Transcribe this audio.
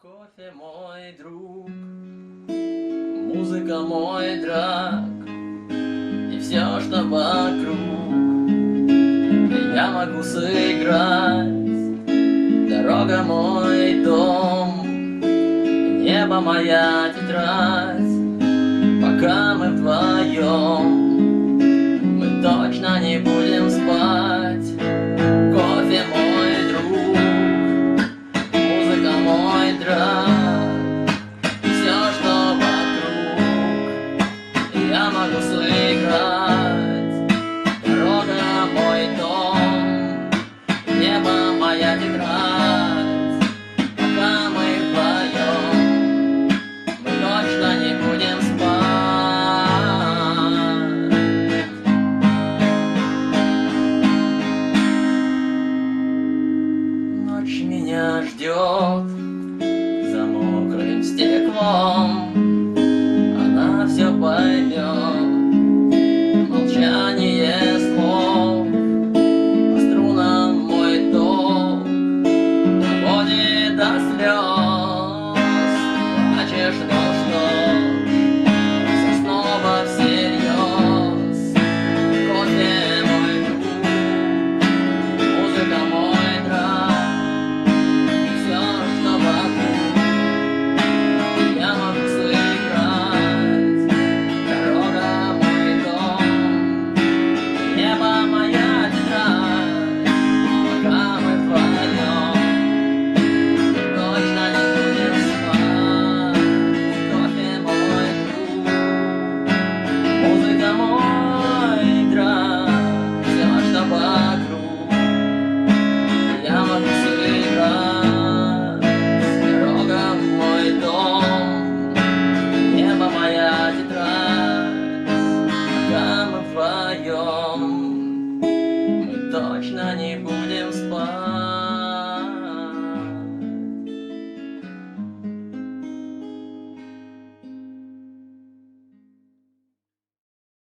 Кофе мой друг, музыка мой драг, и все, что вокруг, я могу сыграть. Дорога мой дом, небо моя тетрадь. Пока мы вдвоем, мы точно не будем спать. Кофе мой друг, музыка мой драг, все, что вокруг, я могу сыграть. Дорога мой дом, небо моя тетрадь. Пока мы вдвоем, мы точно не будем спать. Ночь меня ждет за мокрым стеклом, она все поймет. Молчание слов по струнам мой ток доводит до слез. Плачешь, но что все снова всерьез. Кофе мой друг, музыка мой драг, все, что вокруг, я могу сыграть. Дорога мой дом, небо моя тетрадь. Пока мы вдвоем, точно не будем спать. Кофе мой друг, музыка мой драг, все, что вокруг, я могу сыграть. Дорога мой дом, небо моя тетрадь. Пока мы вдвоем, мы точно не будем спать.